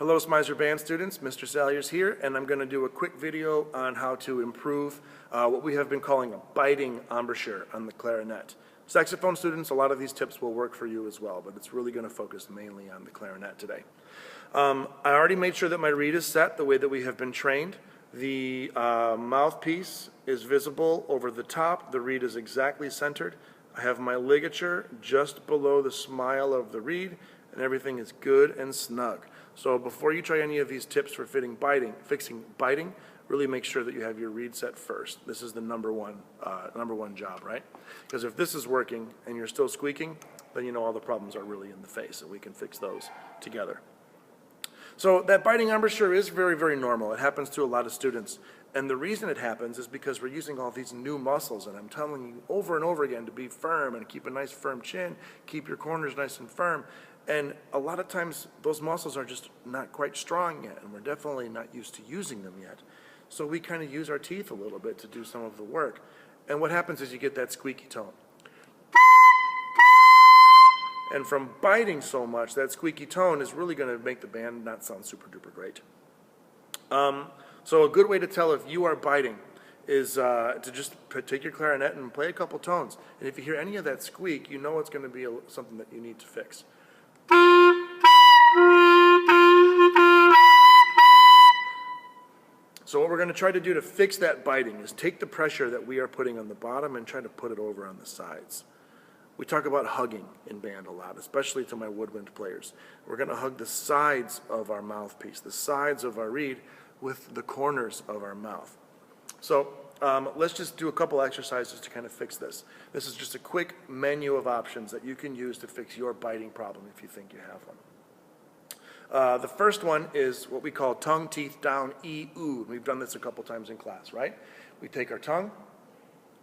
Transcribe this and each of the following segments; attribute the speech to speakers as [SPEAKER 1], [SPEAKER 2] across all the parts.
[SPEAKER 1] Hello Smizer Band students, Mr. Salyers here, and I'm going to do a quick video on how to improve what we have been calling a biting embouchure on the clarinet. Saxophone students, a lot of these tips will work for you as well, but it's really going to focus mainly on the clarinet today. I already made sure that my reed is set the way that we have been trained. The mouthpiece is visible over the top, the reed is exactly centered. I have my ligature just below the smile of the reed, and everything is good and snug. So before you try any of these tips for fixing biting, really make sure that you have your reed set first. This is the number one job, right? Because if this is working and you're still squeaking, then you know all the problems are really in the face, and we can fix those together. So that biting embouchure is very, very normal. It happens to a lot of students. And the reason it happens is because we're using all these new muscles, and I'm telling you over and over again to be firm and keep a nice firm chin, keep your corners nice and firm. And a lot of times those muscles are just not quite strong yet, and we're definitely not used to using them yet. So we kind of use our teeth a little bit to do some of the work. And what happens is you get that squeaky tone. And from biting so much, that squeaky tone is really going to make the band not sound super duper great. So a good way to tell if you are biting is to just take your clarinet and play a couple tones. And if you hear any of that squeak, you know it's going to be something that you need to fix. So what we're going to try to do to fix that biting is take the pressure that we are putting on the bottom and try to put it over on the sides. We talk about hugging in band a lot, especially to my woodwind players. We're going to hug the sides of our mouthpiece, the sides of our reed, with the corners of our mouth. So let's just do a couple exercises to kind of fix this. This is just a quick menu of options that you can use to fix your biting problem if you think you have one. The first one is what we call tongue, teeth, down, E, oo. We've done this a couple times in class, right? We take our tongue,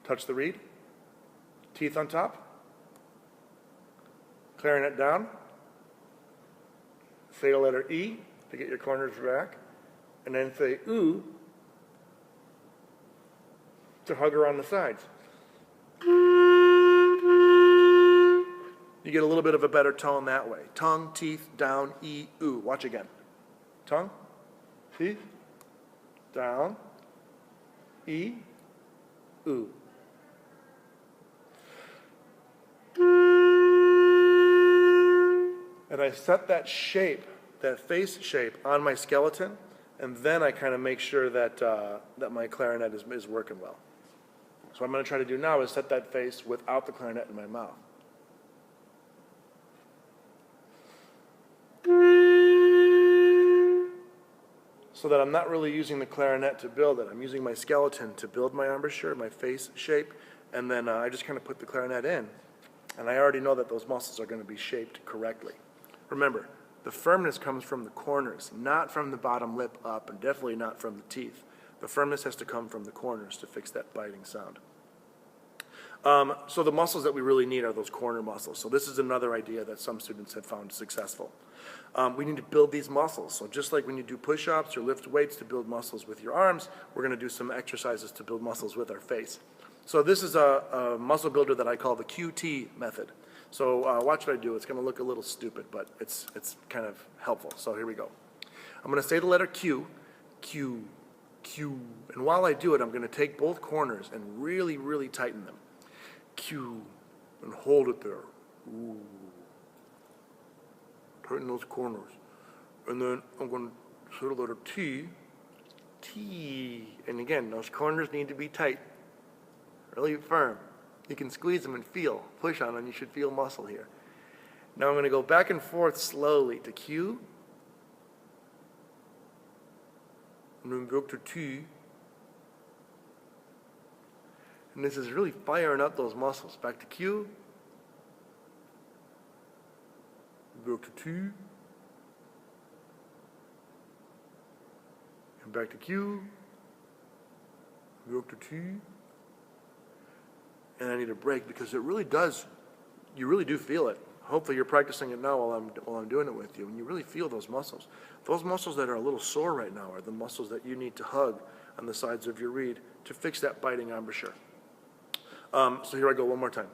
[SPEAKER 1] touch the reed, teeth on top, clarinet down, say the letter E to get your corners back, and then say oo to hug around the sides. You get a little bit of a better tone that way. Tongue, teeth, down, E, oo. Watch again. Tongue, teeth, down, E, oo. And I set that shape, that face shape, on my skeleton, and then I kind of make sure that, that my clarinet is working well. So what I'm going to try to do now is set that face without the clarinet in my mouth. So that I'm not really using the clarinet to build it. I'm using my skeleton to build my embouchure, my face shape, and then I just kind of put the clarinet in. And I already know that those muscles are going to be shaped correctly. Remember, the firmness comes from the corners, not from the bottom lip up, and definitely not from the teeth. The firmness has to come from the corners to fix that biting sound. So the muscles that we really need are those corner muscles. So this is another idea that some students have found successful. We need to build these muscles. So just like when you do push-ups or lift weights to build muscles with your arms, we're going to do some exercises to build muscles with our face. So this is a muscle builder that I call the QT method. So watch what I do. It's going to look a little stupid, but it's kind of helpful. So here we go. I'm going to say the letter Q, Q, Q. And while I do it, I'm going to take both corners and really, really tighten them. Q, and hold it there. Ooh. Tighten those corners. And then I'm going to say the letter T, T. And again, those corners need to be tight, really firm. You can squeeze them and feel, push on them, you should feel muscle here. Now I'm going to go back and forth slowly to Q, and then go to T. And this is really firing up those muscles. Back to Q, go to T, and back to Q, go to T. And I need a break because it really does, you really do feel it. Hopefully you're practicing it now while I'm doing it with you, and you really feel those muscles. Those muscles that are a little sore right now are the muscles that you need to hug on the sides of your reed to fix that biting embouchure. So here I go one more time.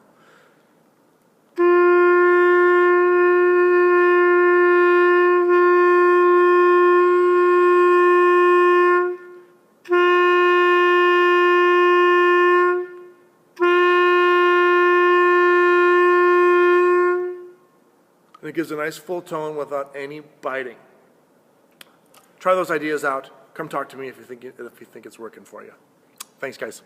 [SPEAKER 1] and it gives a nice full tone without any biting. Try those ideas out. Come talk to me if you think it's working for you. Thanks, guys.